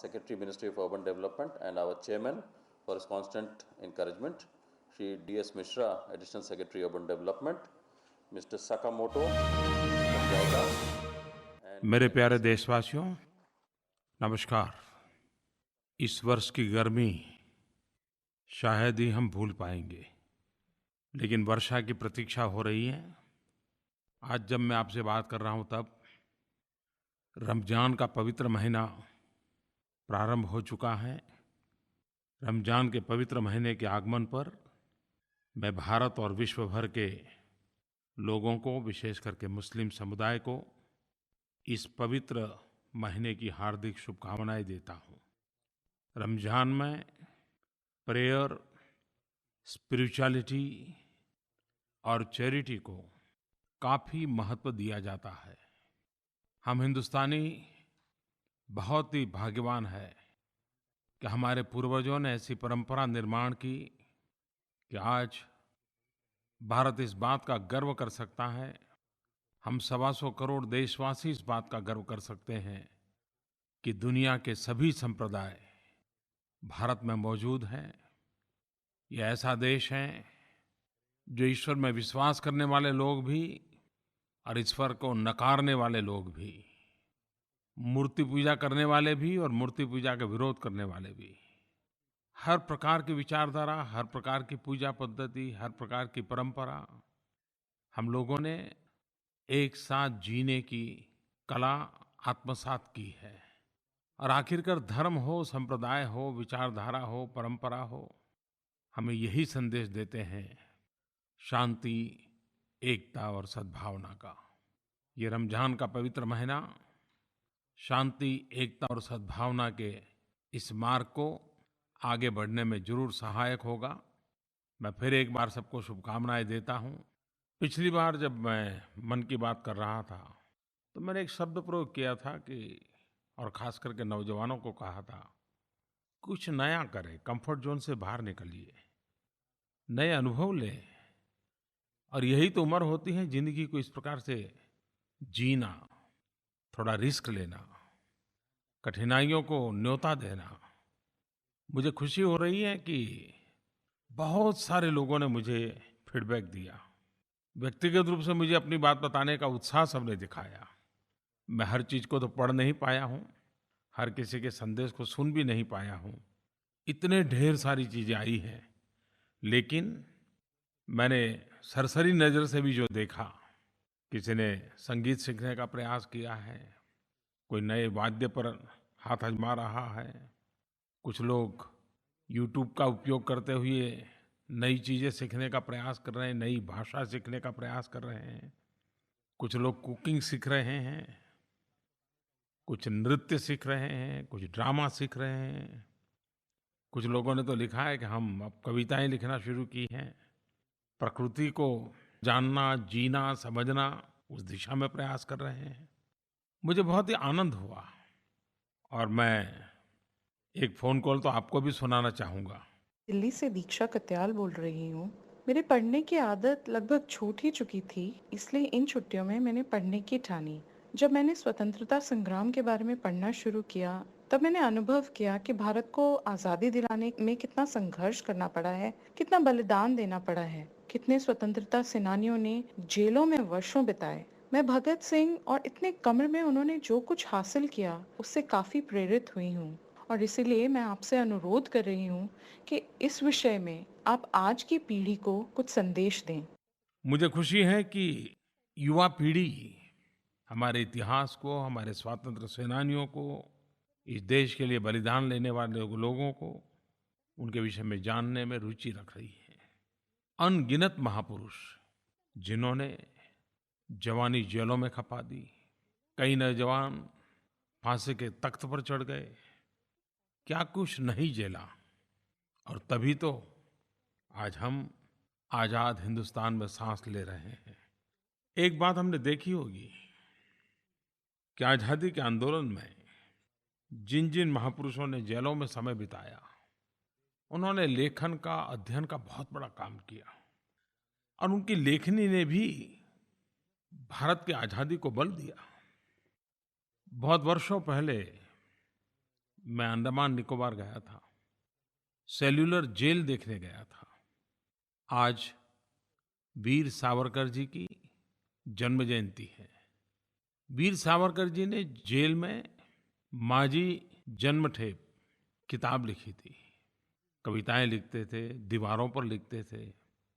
Secretary Ministry of Urban Development, and our Chairman for his constant encouragement, Shri D.S. Mishra, Additional Secretary Urban Development, Mr. Sakamoto from JICA, and मेरे प्यारे देशवासियों, नमस्कार। इस वर्ष की गर्मी शायद ही हम भूल पाएंगे, लेकिन वर्षा की प्रतीक्षा हो रही है। आज जब मैं आपसे बात कर रहा हूँ तब रमज़ान का पवित्र महीना प्रारंभ हो चुका है। रमज़ान के पवित्र महीने के आगमन पर मैं भारत और विश्व भर के लोगों को, विशेष करके मुस्लिम समुदाय को, इस पवित्र महीने की हार्दिक शुभकामनाएं देता हूँ। रमज़ान में प्रेयर, स्पिरिचुअलिटी और चैरिटी को काफ़ी महत्व दिया जाता है। हम हिंदुस्तानी बहुत ही भाग्यवान हैं कि हमारे पूर्वजों ने ऐसी परंपरा निर्माण की कि आज भारत इस बात का गर्व कर सकता है, हम 125 करोड़ देशवासी इस बात का गर्व कर सकते हैं कि दुनिया के सभी संप्रदाय भारत में मौजूद हैं। ये ऐसा देश है जो ईश्वर में विश्वास करने वाले लोग भी और ईश्वर को नकारने वाले लोग भी, मूर्ति पूजा करने वाले भी और मूर्ति पूजा का विरोध करने वाले भी, हर प्रकार की विचारधारा, हर प्रकार की पूजा पद्धति, हर प्रकार की परंपरा, हम लोगों ने एक साथ जीने की कला आत्मसात की है। और आखिरकार धर्म हो, संप्रदाय हो, विचारधारा हो, परंपरा हो, हमें यही संदेश देते हैं, शांति, एकता और सद्भावना का। ये रमज़ान का पवित्र महीना शांति, एकता और सद्भावना के इस मार्ग को आगे बढ़ने में ज़रूर सहायक होगा। मैं फिर एक बार सबको शुभकामनाएं देता हूँ। पिछली बार जब मैं मन की बात कर रहा था तो मैंने एक शब्द प्रयोग किया था कि, और ख़ास करके नौजवानों को कहा था, कुछ नया करें, कंफर्ट ज़ोन से बाहर निकलिए, नए अनुभव लें। और यही तो उम्र होती है ज़िंदगी को इस प्रकार से जीना, थोड़ा रिस्क लेना, कठिनाइयों को न्योता देना। मुझे खुशी हो रही है कि बहुत सारे लोगों ने मुझे फीडबैक दिया। व्यक्तिगत रूप से मुझे अपनी बात बताने का उत्साह सबने दिखाया। मैं हर चीज़ को तो पढ़ नहीं पाया हूँ, हर किसी के संदेश को सुन भी नहीं पाया हूँ। इतने ढेर सारी चीज़ें आई हैं, लेकिन मैंने सरसरी नज़र से भी जो देखा, किसी ने संगीत सीखने का प्रयास किया है, कोई नए वाद्य पर हाथ आजमा रहा है, कुछ लोग यूट्यूब का उपयोग करते हुए नई चीज़ें सीखने का प्रयास कर रहे हैं, नई भाषा सीखने का प्रयास कर रहे हैं, कुछ लोग कुकिंग सीख रहे हैं, कुछ नृत्य सीख रहे हैं, कुछ ड्रामा सीख रहे हैं। कुछ लोगों ने तो लिखा है कि हम अब कविताएं लिखना शुरू की हैं। प्रकृति को जानना, जीना, समझना, उस दिशा में प्रयास कर रहे हैं। मुझे बहुत ही आनंद हुआ और मैं एक फ़ोन कॉल तो आपको भी सुनाना चाहूँगा। दिल्ली से दीक्षा कत्याल बोल रही हूँ। मेरे पढ़ने की आदत लगभग छूट ही चुकी थी, इसलिए इन छुट्टियों में मैंने पढ़ने की ठानी। जब मैंने स्वतंत्रता संग्राम के बारे में पढ़ना शुरू किया, तब मैंने अनुभव किया कि भारत को आज़ादी दिलाने में कितना संघर्ष करना पड़ा है, कितना बलिदान देना पड़ा है, कितने स्वतंत्रता सेनानियों ने जेलों में वर्षों बिताए। मैं भगत सिंह और इतने कम में उन्होंने जो कुछ हासिल किया, उससे काफ़ी प्रेरित हुई हूँ। और इसीलिए मैं आपसे अनुरोध कर रही हूँ कि इस विषय में आप आज की पीढ़ी को कुछ संदेश दें। मुझे खुशी है कि युवा पीढ़ी हमारे इतिहास को, हमारे स्वतंत्र सेनानियों को, इस देश के लिए बलिदान लेने वाले लोगों को, उनके विषय में जानने में रुचि रख रही है। अनगिनत महापुरुष जिन्होंने जवानी जेलों में खपा दी, कई नौजवान फांसी के तख्त पर चढ़ गए, क्या कुछ नहीं झेला, और तभी तो आज हम आज़ाद हिंदुस्तान में सांस ले रहे हैं। एक बात हमने देखी होगी कि आज़ादी के आंदोलन में जिन जिन महापुरुषों ने जेलों में समय बिताया, उन्होंने लेखन का, अध्ययन का बहुत बड़ा काम किया, और उनकी लेखनी ने भी भारत की आज़ादी को बल दिया। बहुत वर्षों पहले मैं अंडमान निकोबार गया था, सेल्युलर जेल देखने गया था। आज वीर सावरकर जी की जन्म जयंती है। वीर सावरकर जी ने जेल में माजी जन्मठेप किताब लिखी थी। कविताएं लिखते थे, दीवारों पर लिखते थे,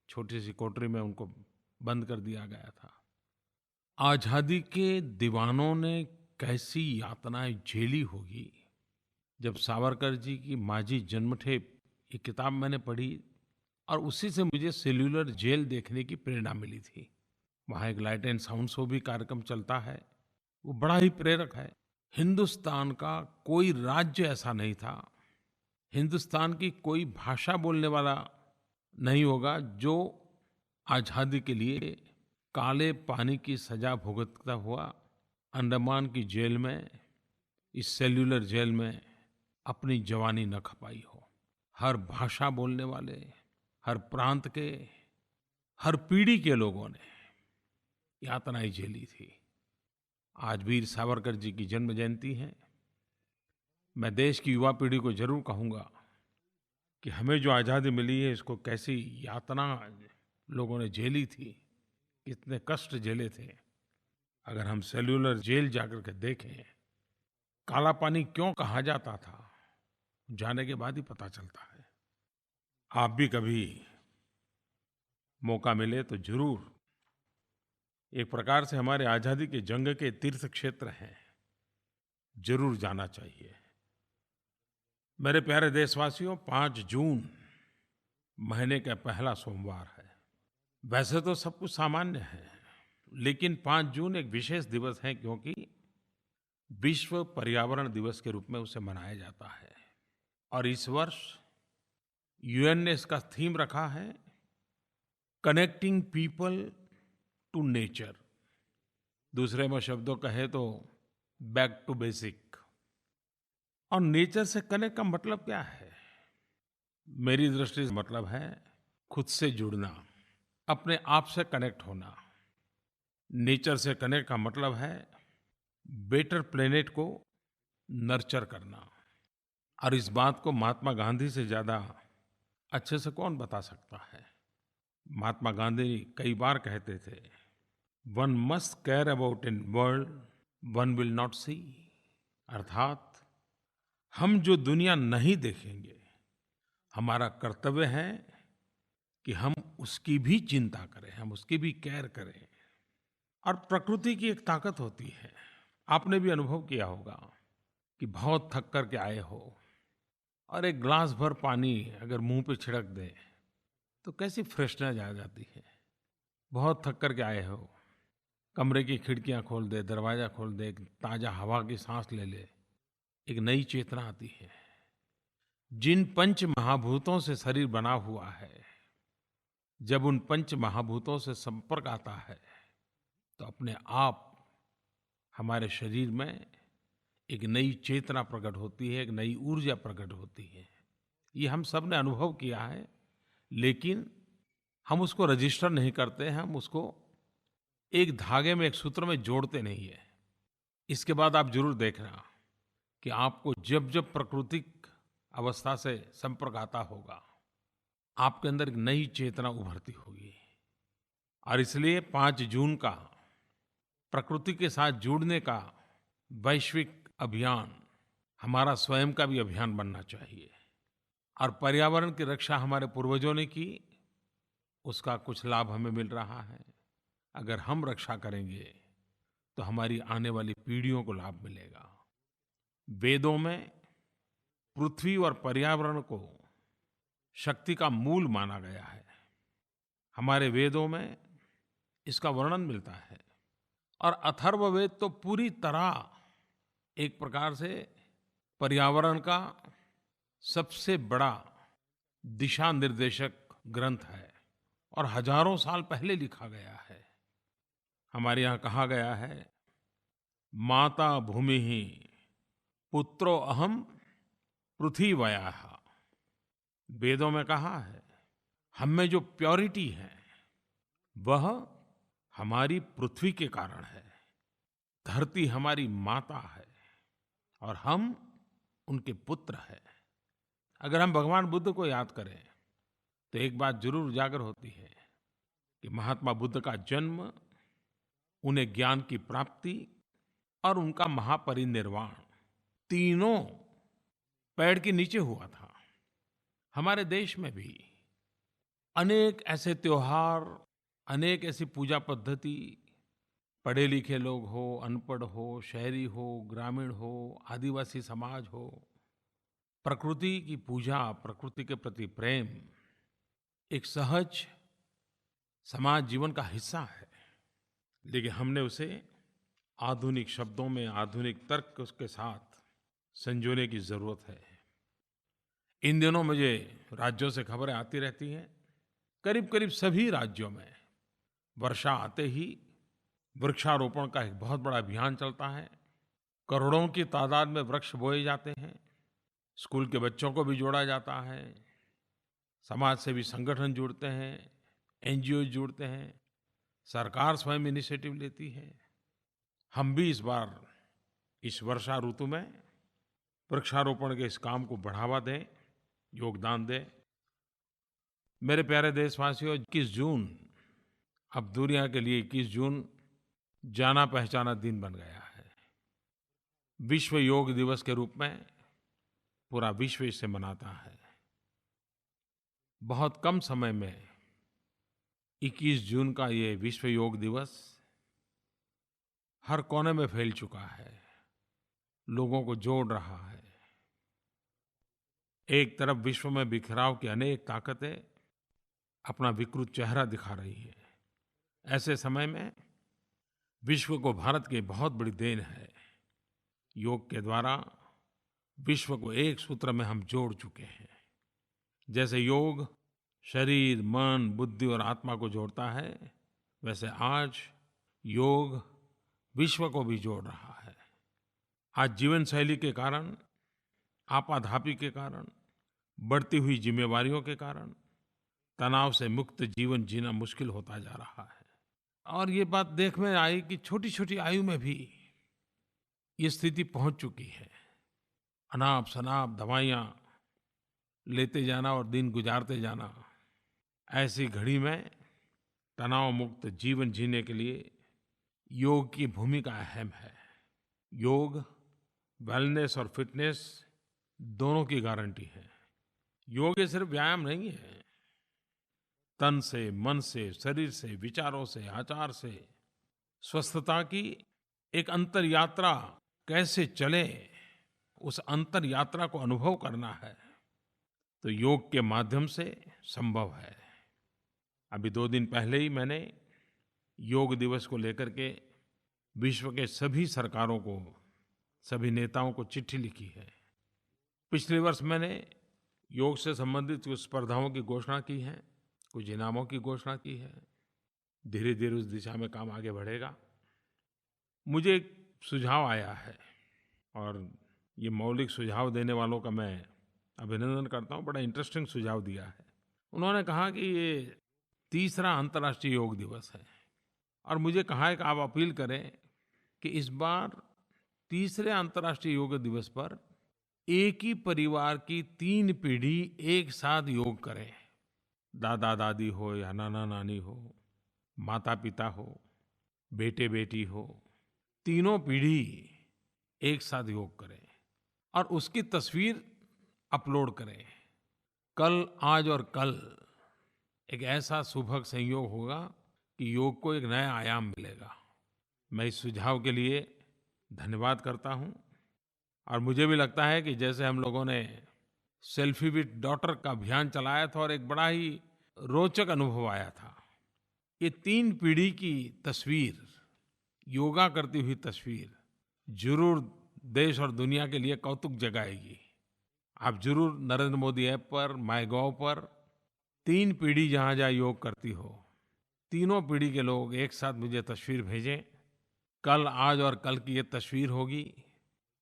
छोटी सी कोठरी में उनको बंद कर दिया गया था। आज़ादी के दीवानों ने कैसी यातनाएं झेली होगी। जब सावरकर जी की माजी जन्मठेप ये किताब मैंने पढ़ी और उसी से मुझे सेल्युलर जेल देखने की प्रेरणा मिली थी। वहाँ एक लाइट एंड साउंड शो भी कार्यक्रम चलता है, वो बड़ा ही प्रेरक है। हिंदुस्तान का कोई राज्य ऐसा नहीं था, हिंदुस्तान की कोई भाषा बोलने वाला नहीं होगा जो आज़ादी के लिए काले पानी की सजा भुगतता हुआ अंडमान की जेल में, इस सेल्युलर जेल में अपनी जवानी न खपाई हो। हर भाषा बोलने वाले, हर प्रांत के, हर पीढ़ी के लोगों ने यातनाएं झेली थी। आज वीर सावरकर जी की जन्म जयंती है। मैं देश की युवा पीढ़ी को जरूर कहूँगा कि हमें जो आज़ादी मिली है, इसको कैसी यातना लोगों ने झेली थी, कितने कष्ट झेले थे। अगर हम सेल्युलर जेल जाकर के देखें, काला पानी क्यों कहा जाता था, जाने के बाद ही पता चलता है। आप भी कभी मौका मिले तो जरूर, एक प्रकार से हमारे आज़ादी के जंग के तीर्थ क्षेत्र हैं, जरूर जाना चाहिए। मेरे प्यारे देशवासियों, 5 जून महीने का पहला सोमवार है। वैसे तो सब कुछ सामान्य है, लेकिन 5 जून एक विशेष दिवस है, क्योंकि विश्व पर्यावरण दिवस के रूप में उसे मनाया जाता है। और इस वर्ष यूएन ने इसका थीम रखा है, कनेक्टिंग पीपल टू नेचर। दूसरे में शब्दों कहे तो बैक टू बेसिक। और नेचर से कनेक्ट का मतलब क्या है? मेरी दृष्टि से मतलब है खुद से जुड़ना, अपने आप से कनेक्ट होना। नेचर से कनेक्ट का मतलब है बेटर प्लेनेट को नर्चर करना। और इस बात को महात्मा गांधी से ज़्यादा अच्छे से कौन बता सकता है? महात्मा गांधी कई बार कहते थे, one must care about in world one will not see. अर्थात हम जो दुनिया नहीं देखेंगे, हमारा कर्तव्य है कि हम उसकी भी चिंता करें, हम उसकी भी केयर करें। और प्रकृति की एक ताकत होती है, आपने भी अनुभव किया होगा कि बहुत थक कर के आए हो और एक गिलास भर पानी अगर मुंह पे छिड़क दे तो कैसी फ्रेशनेस आ जाती है। बहुत थक कर के आए हो, कमरे की खिड़कियां खोल दे, दरवाजा खोल दे, एक ताज़ा हवा की सांस ले ले, एक नई चेतना आती है। जिन पंच महाभूतों से शरीर बना हुआ है, जब उन पंच महाभूतों से संपर्क आता है तो अपने आप हमारे शरीर में एक नई चेतना प्रकट होती है, एक नई ऊर्जा प्रकट होती है। ये हम सब ने अनुभव किया है, लेकिन हम उसको रजिस्टर नहीं करते हैं, हम उसको एक धागे में, एक सूत्र में जोड़ते नहीं है। इसके बाद आप जरूर देखना कि आपको जब जब प्राकृतिक अवस्था से संपर्क आता होगा, आपके अंदर एक नई चेतना उभरती होगी। और इसलिए 5 जून का प्रकृति के साथ जुड़ने का वैश्विक अभियान हमारा स्वयं का भी अभियान बनना चाहिए। और पर्यावरण की रक्षा हमारे पूर्वजों ने की, उसका कुछ लाभ हमें मिल रहा है। अगर हम रक्षा करेंगे तो हमारी आने वाली पीढ़ियों को लाभ मिलेगा। वेदों में पृथ्वी और पर्यावरण को शक्ति का मूल माना गया है। हमारे वेदों में इसका वर्णन मिलता है। और अथर्ववेद तो पूरी तरह एक प्रकार से पर्यावरण का सबसे बड़ा दिशा निर्देशक ग्रंथ है और हजारों साल पहले लिखा गया है। हमारे यहाँ कहा गया है, माता भूमि ही पुत्रो अहम पृथ्वीवयाः। वेदों में कहा है, हम में जो प्योरिटी है वह हमारी पृथ्वी के कारण है। धरती हमारी माता है और हम उनके पुत्र हैं। अगर हम भगवान बुद्ध को याद करें तो एक बात जरूर उजागर होती है कि महात्मा बुद्ध का जन्म, उन्हें ज्ञान की प्राप्ति और उनका महापरिनिर्वाण तीनों पेड़ के नीचे हुआ था। हमारे देश में भी अनेक ऐसे त्योहार, अनेक ऐसी पूजा पद्धति, पढ़े लिखे लोग हो, अनपढ़ हो, शहरी हो, ग्रामीण हो, आदिवासी समाज हो, प्रकृति की पूजा, प्रकृति के प्रति प्रेम एक सहज समाज जीवन का हिस्सा है। लेकिन हमने उसे आधुनिक शब्दों में, आधुनिक तर्क उसके साथ संजोने की जरूरत है। इन दिनों मुझे राज्यों से खबरें आती रहती हैं। करीब करीब सभी राज्यों में वर्षा आते ही वृक्षारोपण का एक बहुत बड़ा अभियान चलता है। करोड़ों की तादाद में वृक्ष बोए जाते हैं। स्कूल के बच्चों को भी जोड़ा जाता है। समाज सेवी संगठन जुड़ते हैं, एनजीओ जुड़ते हैं, सरकार स्वयं इनिशिएटिव लेती है। हम भी इस बार इस वर्षा ऋतु में वृक्षारोपण के इस काम को बढ़ावा दें, योगदान दें। मेरे प्यारे देशवासियों, 21 जून अब दुनिया के लिए 21 जून जाना पहचाना दिन बन गया है। विश्व योग दिवस के रूप में पूरा विश्व इसे मनाता है। बहुत कम समय में 21 जून का ये विश्व योग दिवस हर कोने में फैल चुका है, लोगों को जोड़ रहा है। एक तरफ विश्व में बिखराव की अनेक ताकतें अपना विकृत चेहरा दिखा रही है। ऐसे समय में विश्व को भारत की बहुत बड़ी देन है। योग के द्वारा विश्व को एक सूत्र में हम जोड़ चुके हैं। जैसे योग शरीर, मन, बुद्धि और आत्मा को जोड़ता है, वैसे आज योग विश्व को भी जोड़ रहा है। आज जीवन शैली के कारण, आपाधापी के कारण, बढ़ती हुई जिम्मेवारियों के कारण तनाव से मुक्त जीवन जीना मुश्किल होता जा रहा है। और ये बात देख में आई कि छोटी छोटी आयु में भी ये स्थिति पहुंच चुकी है। अनाप शनाप दवाइयाँ लेते जाना और दिन गुजारते जाना। ऐसी घड़ी में तनाव मुक्त जीवन जीने के लिए योग की भूमिका अहम है। योग वेलनेस और फिटनेस दोनों की गारंटी है। योग ये सिर्फ व्यायाम नहीं है। तन से, मन से, शरीर से, विचारों से, आचार से स्वस्थता की एक अंतर यात्रा कैसे चले, उस अंतर यात्रा को अनुभव करना है तो योग के माध्यम से संभव है। अभी 2 दिन पहले ही मैंने योग दिवस को लेकर के विश्व के सभी सरकारों को, सभी नेताओं को चिट्ठी लिखी है। पिछले वर्ष मैंने योग से संबंधित कुछ स्पर्धाओं की घोषणा की है, कुछ इनामों की घोषणा की है। धीरे धीरे उस दिशा में काम आगे बढ़ेगा। मुझे एक सुझाव आया है और ये मौलिक सुझाव देने वालों का मैं अभिनंदन करता हूँ। बड़ा इंटरेस्टिंग सुझाव दिया है। उन्होंने कहा कि ये 3रा अंतर्राष्ट्रीय योग दिवस है और मुझे कहा है कि आप अपील करें कि इस बार 3रे अंतर्राष्ट्रीय योग दिवस पर एक ही परिवार की 3 पीढ़ी एक साथ योग करें। दादा दादी हो या नाना नानी हो, माता पिता हो, बेटे बेटी हो, तीनों पीढ़ी एक साथ योग करें और उसकी तस्वीर अपलोड करें। कल, आज और कल एक ऐसा सुभग संयोग होगा कि योग को एक नया आयाम मिलेगा। मैं इस सुझाव के लिए धन्यवाद करता हूँ और मुझे भी लगता है कि जैसे हम लोगों ने सेल्फी विथ डॉटर का अभियान चलाया था और एक बड़ा ही रोचक अनुभव आया था। ये 3 पीढ़ी की तस्वीर, योगा करती हुई तस्वीर जरूर देश और दुनिया के लिए कौतुक जगाएगी। आप जरूर नरेंद्र मोदी ऐप पर, माईगोव पर 3 पीढ़ी जहाँ जहाँ योग करती हो, तीनों पीढ़ी के लोग एक साथ मुझे तस्वीर भेजें। कल, आज और कल की ये तस्वीर होगी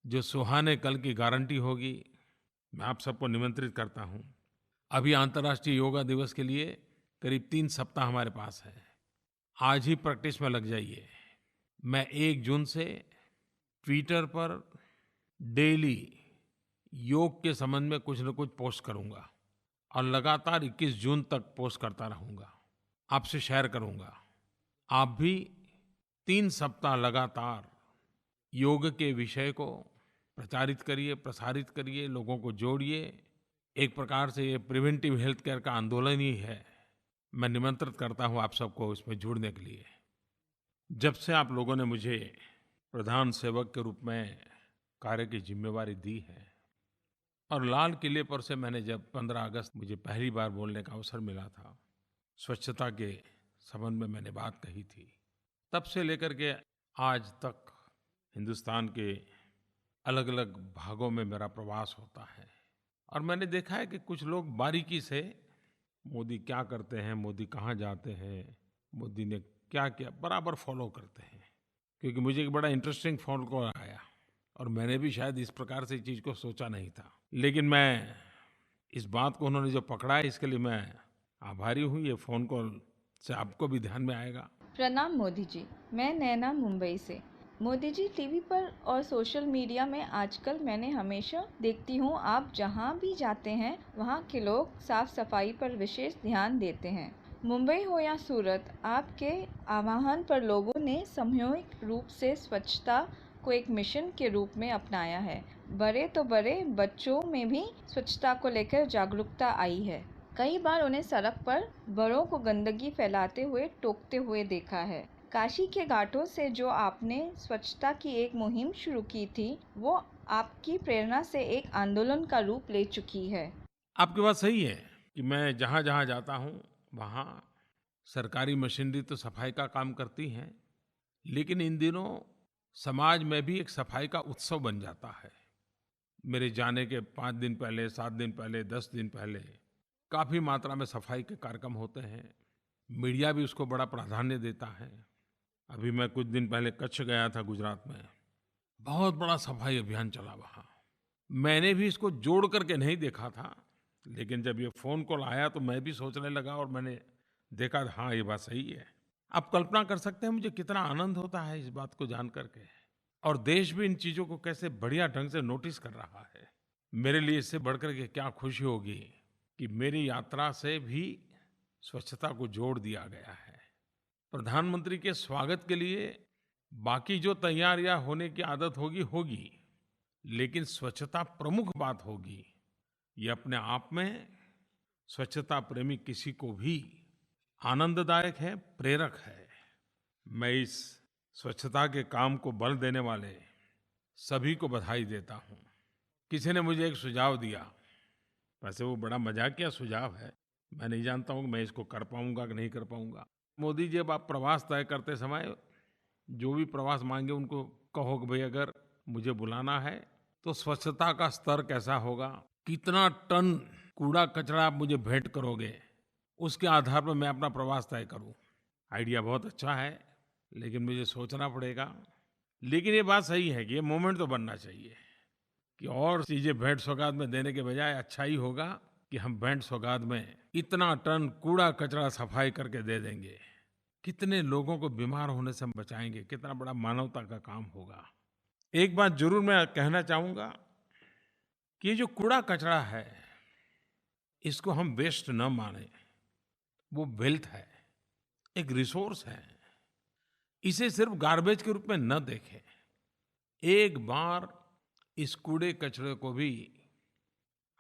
जो सुहाने कल की गारंटी होगी। मैं आप सबको निमंत्रित करता हूँ। अभी अंतर्राष्ट्रीय योगा दिवस के लिए करीब 3 सप्ताह हमारे पास है। आज ही प्रैक्टिस में लग जाइए। मैं 1 जून से ट्विटर पर डेली योग के संबंध में कुछ न कुछ पोस्ट करूंगा और लगातार 21 जून तक पोस्ट करता रहूंगा, आपसे शेयर करूंगा। आप भी 3 सप्ताह लगातार योग के विषय को प्रचारित करिए, प्रसारित करिए, लोगों को जोड़िए। एक प्रकार से ये प्रिवेंटिव हेल्थ केयर का आंदोलन ही है। मैं निमंत्रित करता हूँ आप सबको इसमें जुड़ने के लिए। जब से आप लोगों ने मुझे प्रधान सेवक के रूप में कार्य की जिम्मेवारी दी है और लाल किले पर से मैंने जब 15 अगस्त मुझे पहली बार बोलने का अवसर मिला था, स्वच्छता के संबंध में मैंने बात कही थी, तब से लेकर के आज तक हिंदुस्तान के अलग-अलग भागों में मेरा प्रवास होता है और मैंने देखा है कि कुछ लोग बारीकी से मोदी क्या करते हैं, मोदी कहाँ जाते हैं, मोदी ने क्या किया, बराबर फॉलो करते हैं। क्योंकि मुझे एक बड़ा इंटरेस्टिंग फ़ोन कॉल आया और मैंने भी शायद इस प्रकार से चीज़ को सोचा नहीं था। लेकिन मैं इस बात को उन्होंने जो पकड़ा है, इसके लिए मैं आभारी हूँ। ये फ़ोन कॉल से आपको भी ध्यान में आएगा। प्रणाम मोदी जी, मैं नैना मुंबई से। मोदी जी, टीवी पर और सोशल मीडिया में आजकल मैंने हमेशा देखती हूँ आप जहाँ भी जाते हैं वहाँ के लोग साफ सफाई पर विशेष ध्यान देते हैं। मुंबई हो या सूरत, आपके आह्वान पर लोगों ने सामूहिक रूप से स्वच्छता को एक मिशन के रूप में अपनाया है। बड़े तो बड़े, बच्चों में भी स्वच्छता को लेकर जागरूकता आई है। कई बार उन्हें सड़क पर बड़ों को गंदगी फैलाते हुए टोकते हुए देखा है। काशी के घाटों से जो आपने स्वच्छता की एक मुहिम शुरू की थी, वो आपकी प्रेरणा से एक आंदोलन का रूप ले चुकी है। आपकी बात सही है कि मैं जहाँ-जहाँ जाता हूँ, वहाँ सरकारी मशीनरी तो सफाई का काम करती हैं, लेकिन इन दिनों समाज में भी एक सफाई का उत्सव बन जाता है। मेरे जाने के 5 दिन पहले, 7 दिन पहले, 10 दिन पहले काफ़ी मात्रा में सफाई के कार्यक्रम होते हैं। मीडिया भी उसको बड़ा प्राधान्य देता है। अभी मैं कुछ दिन पहले कच्छ गया था, गुजरात में। बहुत बड़ा सफाई अभियान चला वहाँ। मैंने भी इसको जोड़ करके नहीं देखा था, लेकिन जब ये फ़ोन कॉल आया तो मैं भी सोचने लगा और मैंने देखा, हाँ, ये बात सही है। आप कल्पना कर सकते हैं मुझे कितना आनंद होता है इस बात को जान करके, और देश भी इन चीज़ों को कैसे बढ़िया ढंग से नोटिस कर रहा है। मेरे लिए इससे बढ़कर के क्या खुशी होगी कि मेरी यात्रा से भी स्वच्छता को जोड़ दिया गया है। प्रधानमंत्री के स्वागत के लिए बाकी जो तैयारियां होने की आदत होगी, लेकिन स्वच्छता प्रमुख बात होगी। ये अपने आप में स्वच्छता प्रेमी किसी को भी आनंददायक है, प्रेरक है। मैं इस स्वच्छता के काम को बल देने वाले सभी को बधाई देता हूँ। किसी ने मुझे एक सुझाव दिया, वैसे वो बड़ा मजाकिया सुझाव है, मैं नहीं जानता हूँ कि मैं इसको कर पाऊंगा कि नहीं कर पाऊंगा। मोदी जी, अब आप प्रवास तय करते समय जो भी प्रवास मांगे उनको कहो कि भाई अगर मुझे बुलाना है तो स्वच्छता का स्तर कैसा होगा, कितना टन कूड़ा कचरा आप मुझे भेंट करोगे, उसके आधार पर मैं अपना प्रवास तय करूं। आइडिया बहुत अच्छा है, लेकिन मुझे सोचना पड़ेगा। लेकिन ये बात सही है कि ये मोमेंट तो बनना चाहिए कि और चीज़ें भेंट सौगात में देने के बजाय अच्छा ही होगा कि हम भेंट सौगात में इतना टन कूड़ा कचरा सफाई करके दे देंगे। कितने लोगों को बीमार होने से हम बचाएंगे, कितना बड़ा मानवता का काम होगा। एक बात जरूर मैं कहना चाहूँगा कि ये जो कूड़ा कचरा है, इसको हम वेस्ट न माने, वो वेल्थ है, एक रिसोर्स है। इसे सिर्फ गार्बेज के रूप में न देखें। एक बार इस कूड़े कचरे को भी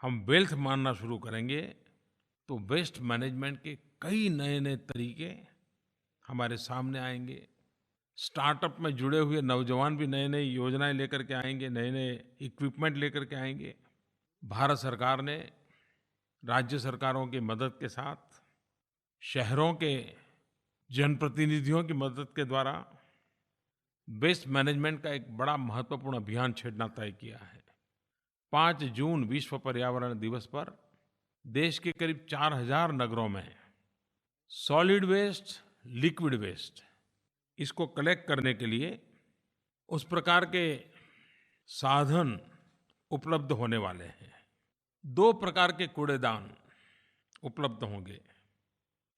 हम वेल्थ मानना शुरू करेंगे तो वेस्ट मैनेजमेंट के कई नए-नए तरीके हमारे सामने आएंगे। स्टार्टअप में जुड़े हुए नौजवान भी नई-नई योजनाएं लेकर के आएंगे, नए-नए इक्विपमेंट लेकर के आएंगे। भारत सरकार ने राज्य सरकारों की मदद के साथ, शहरों के जनप्रतिनिधियों की मदद के द्वारा वेस्ट मैनेजमेंट का एक बड़ा महत्वपूर्ण अभियान छेड़ना तय किया है। 5 जून विश्व पर्यावरण दिवस पर देश के करीब 4000 नगरों में सॉलिड वेस्ट, लिक्विड वेस्ट, इसको कलेक्ट करने के लिए उस प्रकार के साधन उपलब्ध होने वाले हैं। 2 प्रकार के कूड़ेदान उपलब्ध होंगे,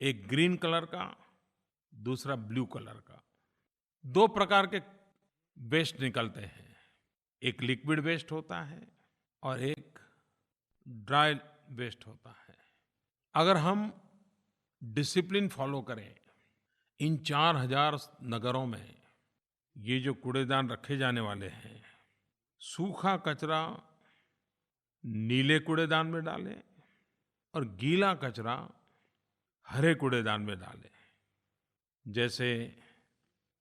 एक ग्रीन कलर का, दूसरा ब्लू कलर का। 2 प्रकार के वेस्ट निकलते हैं, एक लिक्विड वेस्ट होता है, और एक ड्राई वेस्ट होता है। अगर हम डिसिप्लिन फॉलो करें, इन 4000 नगरों में ये जो कूड़ेदान रखे जाने वाले हैं, सूखा कचरा नीले कूड़ेदान में डालें और गीला कचरा हरे कूड़ेदान में डालें। जैसे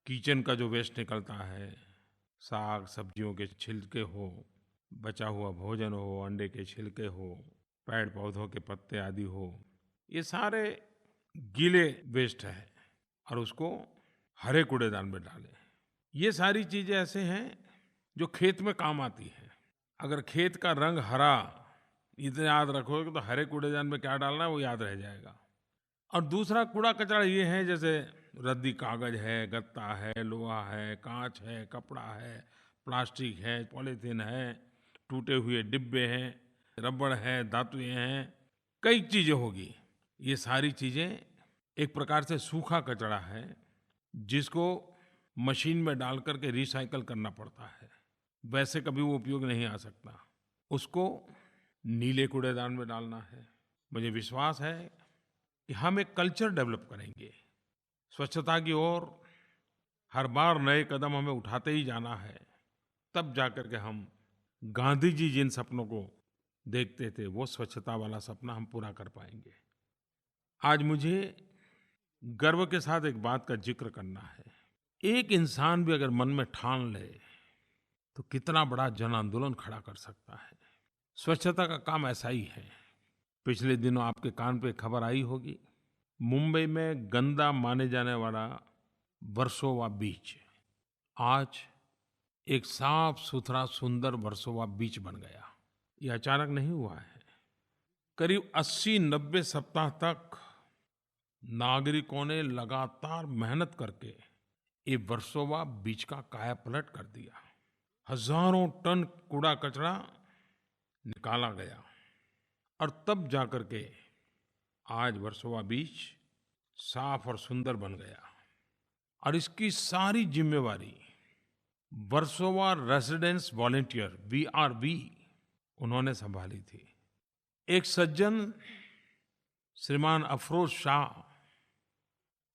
किचन का जो वेस्ट निकलता है, साग सब्जियों के छिलके हो, बचा हुआ भोजन हो, अंडे के छिलके हो, पेड़ पौधों के पत्ते आदि हो, ये सारे गीले वेस्ट है और उसको हरे कूड़ेदान में डालें। ये सारी चीज़ें ऐसे हैं जो खेत में काम आती हैं। अगर खेत का रंग हरा इतना याद रखोगे तो हरे कूड़ेदान में क्या डालना है वो याद रह जाएगा। और दूसरा कूड़ा कचरा ये है, जैसे रद्दी कागज है, गत्ता है, लोहा है, कांच है, कपड़ा है, प्लास्टिक है, पॉलीथीन है, टूटे हुए डिब्बे हैं, रबड़ है, धातुएं हैं, कई चीज़ें होगी। ये सारी चीज़ें एक प्रकार से सूखा कचरा है जिसको मशीन में डाल करके रिसाइकल करना पड़ता है। वैसे कभी वो उपयोग नहीं आ सकता। उसको नीले कूड़ेदान में डालना है। मुझे विश्वास है कि हम एक कल्चर डेवलप करेंगे स्वच्छता की ओर। हर बार नए कदम हमें उठाते ही जाना है, तब जाकर के हम गांधी जी जिन सपनों को देखते थे वो स्वच्छता वाला सपना हम पूरा कर पाएंगे। आज मुझे गर्व के साथ एक बात का जिक्र करना है। एक इंसान भी अगर मन में ठान ले तो कितना बड़ा जन आंदोलन खड़ा कर सकता है। स्वच्छता का काम ऐसा ही है। पिछले दिनों आपके कान पे खबर आई होगी, मुंबई में गंदा माने जाने वाला वर्सोवा बीच आज एक साफ सुथरा सुंदर वर्सोवा बीच बन गया। ये अचानक नहीं हुआ है। करीब 80-90 सप्ताह तक नागरिकों ने लगातार मेहनत करके ये वर्सोवा बीच का कायापलट कर दिया। हजारों टन कूड़ा कचरा निकाला गया और तब जाकर के आज वर्सोवा बीच साफ और सुंदर बन गया। और इसकी सारी जिम्मेवारी वर्सोवा रेसिडेंस वॉलंटियर VRV उन्होंने संभाली थी। एक सज्जन श्रीमान अफरोज शाह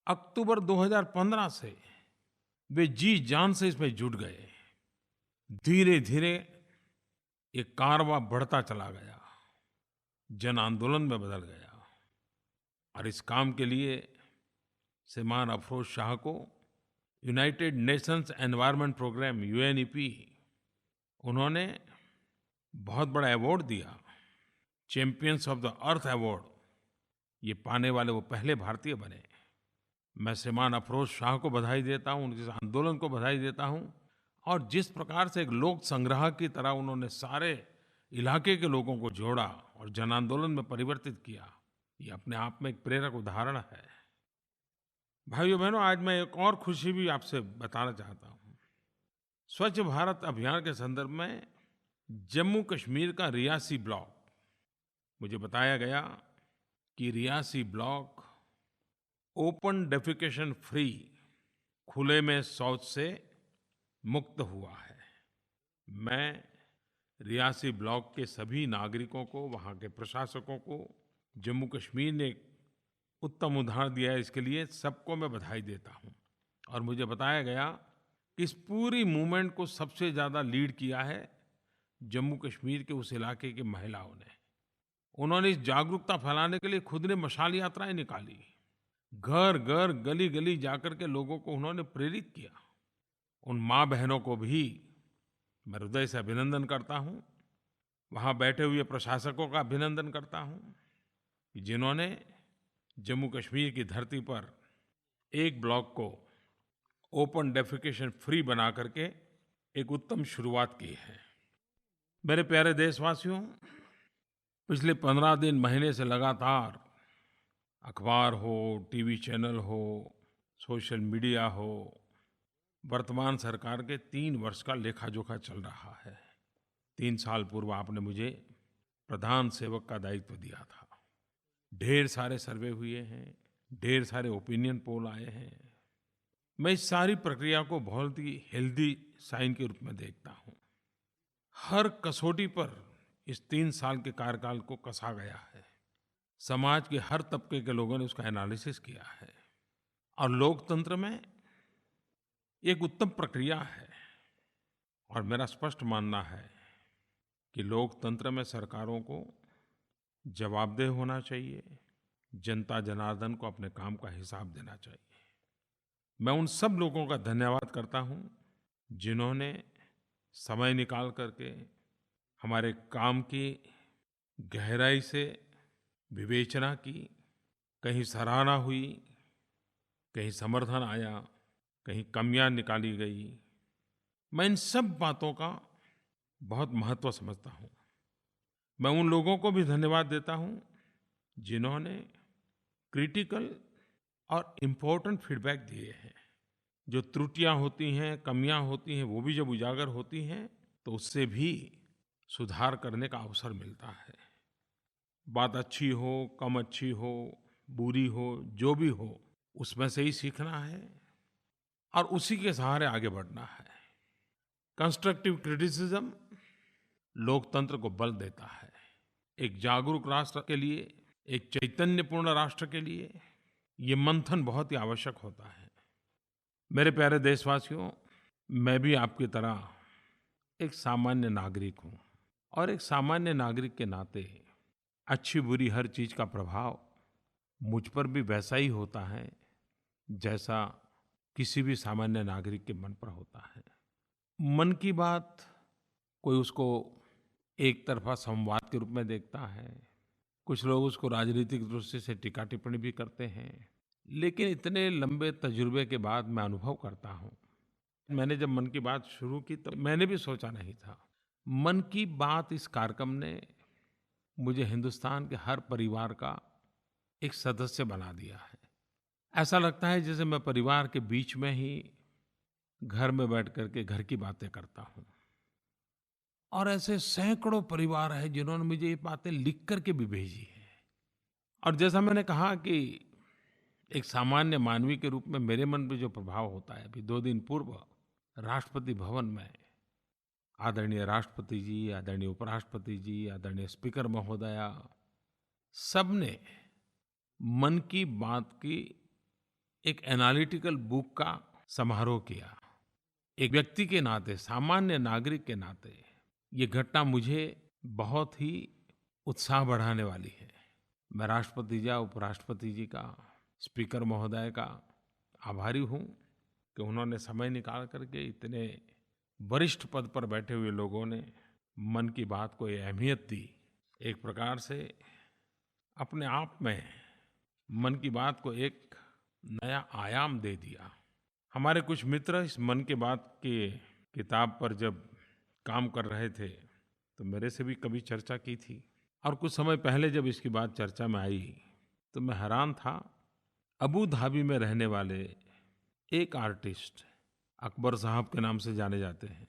अक्टूबर 2015 से वे जी जान से इसमें जुट गए। धीरे धीरे ये कारवां बढ़ता चला गया, जन आंदोलन में बदल गया। और इस काम के लिए श्रीमान अफरोज शाह को United Nations Environment Programme UNEP उन्होंने बहुत बड़ा अवार्ड दिया, champions of the earth award. ये पाने वाले वो पहले भारतीय बने। मैं श्रीमान अफरोज शाह को बधाई देता हूँ, उनके आंदोलन को बधाई देता हूँ। और जिस प्रकार से एक लोक संग्रह की तरह उन्होंने सारे इलाके के लोगों को जोड़ा और जन आंदोलन में परिवर्तित किया, ये अपने आप में एक प्रेरक उदाहरण है। भाइयों बहनों, आज मैं एक और खुशी भी आपसे बताना चाहता हूँ। स्वच्छ भारत अभियान के संदर्भ में जम्मू कश्मीर का रियासी ब्लॉक, मुझे बताया गया कि Reasi block open defecation free, खुले में शौच से मुक्त हुआ है। मैं रियासी ब्लॉक के सभी नागरिकों को, वहाँ के प्रशासकों को, जम्मू कश्मीर ने एक उत्तम उदाहरण दिया है, इसके लिए सबको मैं बधाई देता हूँ। और मुझे बताया गया कि इस पूरी मूवमेंट को सबसे ज़्यादा लीड किया है जम्मू कश्मीर के उस इलाके की महिलाओं ने। उन्होंने इस जागरूकता फैलाने के लिए खुद ने मशाल यात्राएं निकाली, घर घर गली गली जाकर के लोगों को उन्होंने प्रेरित किया। उन माँ बहनों को भी मैं हृदय से अभिनंदन करता हूँ, वहाँ बैठे हुए प्रशासकों का अभिनंदन करता हूँ कि जिन्होंने जम्मू कश्मीर की धरती पर एक ब्लॉक को ओपन डेफिकेशन फ्री बना करके एक उत्तम शुरुआत की है। मेरे प्यारे देशवासियों, पिछले 15 दिन महीने से लगातार अखबार हो, टीवी चैनल हो, सोशल मीडिया हो, वर्तमान सरकार के 3 वर्ष का लेखा जोखा चल रहा है। 3 साल पूर्व आपने मुझे प्रधान सेवक का दायित्व दिया था। ढेर सारे सर्वे हुए हैं, ढेर सारे ओपिनियन पोल आए हैं। मैं इस सारी प्रक्रिया को बहुत ही हेल्दी साइन के रूप में देखता हूँ। हर कसौटी पर इस 3 साल के कार्यकाल को कसा गया है। समाज के हर तबके के लोगों ने उसका एनालिसिस किया है और लोकतंत्र में एक उत्तम प्रक्रिया है। और मेरा स्पष्ट मानना है कि लोकतंत्र में सरकारों को जवाबदेह होना चाहिए, जनता जनार्दन को अपने काम का हिसाब देना चाहिए। मैं उन सब लोगों का धन्यवाद करता हूँ जिन्होंने समय निकाल करके हमारे काम की गहराई से विवेचना की, कहीं सराहना हुई, कहीं समर्थन आया, कहीं कमियां निकाली गई। मैं इन सब बातों का बहुत महत्व समझता हूँ। मैं उन लोगों को भी धन्यवाद देता हूँ जिन्होंने क्रिटिकल और इम्पोर्टेंट फीडबैक दिए हैं। जो त्रुटियां होती हैं, कमियां होती हैं, वो भी जब उजागर होती हैं तो उससे भी सुधार करने का अवसर मिलता है। बात अच्छी हो, कम अच्छी हो, बुरी हो, जो भी हो, उसमें से ही सीखना है और उसी के सहारे आगे बढ़ना है। कंस्ट्रक्टिव क्रिटिसिज्म लोकतंत्र को बल देता है। एक जागरूक राष्ट्र के लिए, एक चैतन्यपूर्ण राष्ट्र के लिए ये मंथन बहुत ही आवश्यक होता है। मेरे प्यारे देशवासियों, मैं भी आपकी तरह एक सामान्य नागरिक हूँ और एक सामान्य नागरिक के नाते अच्छी बुरी हर चीज़ का प्रभाव मुझ पर भी वैसा ही होता है जैसा किसी भी सामान्य नागरिक के मन पर होता है। मन की बात कोई उसको एक तरफा संवाद के रूप में देखता है, कुछ लोग उसको राजनीतिक दृष्टि से टीका टिप्पणी भी करते हैं। लेकिन इतने लंबे तजुर्बे के बाद मैं अनुभव करता हूँ, मैंने जब मन की बात शुरू की तो मैंने भी सोचा नहीं था। मन की बात इस कार्यक्रम ने मुझे हिंदुस्तान के हर परिवार का एक सदस्य बना दिया है। ऐसा लगता है जैसे मैं परिवार के बीच में ही घर में बैठ करके घर की बातें करता हूँ। और ऐसे सैकड़ों परिवार हैं जिन्होंने मुझे ये बातें लिख करके भी भेजी है। और जैसा मैंने कहा कि एक सामान्य मानवी के रूप में मेरे मन पर जो प्रभाव होता है, अभी 2 दिन पूर्व राष्ट्रपति भवन में आदरणीय राष्ट्रपति जी, आदरणीय उपराष्ट्रपति जी, आदरणीय स्पीकर महोदया, सबने मन की बात की एक एनालिटिकल बुक का समारोह किया। एक व्यक्ति के नाते, सामान्य नागरिक के नाते ये घटना मुझे बहुत ही उत्साह बढ़ाने वाली है। मैं राष्ट्रपति जी, उपराष्ट्रपति जी का, स्पीकर महोदय का आभारी हूँ कि उन्होंने समय निकाल करके इतने वरिष्ठ पद पर बैठे हुए लोगों ने मन की बात को ये अहमियत दी। एक प्रकार से अपने आप में मन की बात को एक नया आयाम दे दिया। हमारे कुछ मित्र इस मन की बात की किताब पर जब काम कर रहे थे तो मेरे से भी कभी चर्चा की थी। और कुछ समय पहले जब इसकी बात चर्चा में आई तो मैं हैरान था। अबू धाबी में रहने वाले एक आर्टिस्ट अकबर साहब के नाम से जाने जाते हैं।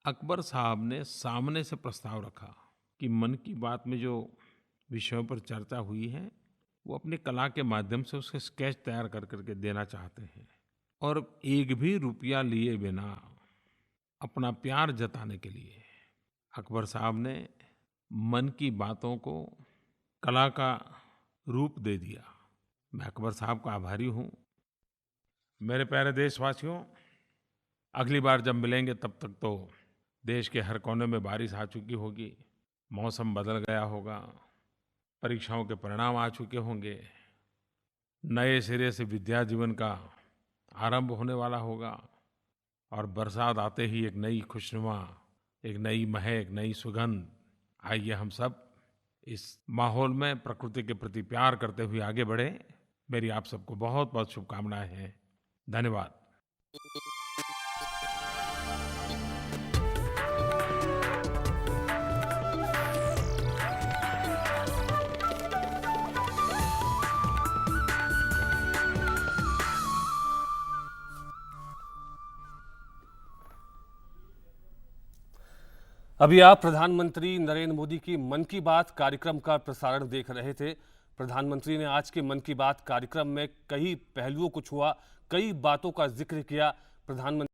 अकबर साहब ने सामने से प्रस्ताव रखा कि मन की बात में जो विषयों पर चर्चा हुई है वो अपनी कला के माध्यम से उसके स्केच तैयार कर करके देना चाहते हैं और एक भी रुपया लिए बिना अपना प्यार जताने के लिए अकबर साहब ने मन की बातों को कला का रूप दे दिया। मैं अकबर साहब का आभारी हूँ। मेरे प्यारे देशवासियों, अगली बार जब मिलेंगे तब तक तो देश के हर कोने में बारिश आ चुकी होगी, मौसम बदल गया होगा, परीक्षाओं के परिणाम आ चुके होंगे, नए सिरे से विद्या जीवन का आरंभ होने वाला होगा और बरसात आते ही एक नई खुशनुमा, एक नई महक, नई सुगंध। आइए हम सब इस माहौल में प्रकृति के प्रति प्यार करते हुए आगे बढ़ें। मेरी आप सबको बहुत बहुत शुभकामनाएं हैं। धन्यवाद। अभी आप प्रधानमंत्री नरेंद्र मोदी की मन की बात कार्यक्रम का प्रसारण देख रहे थे। प्रधानमंत्री ने आज के मन की बात कार्यक्रम में कई पहलुओं को छुआ, कई बातों का जिक्र किया। प्रधानमंत्री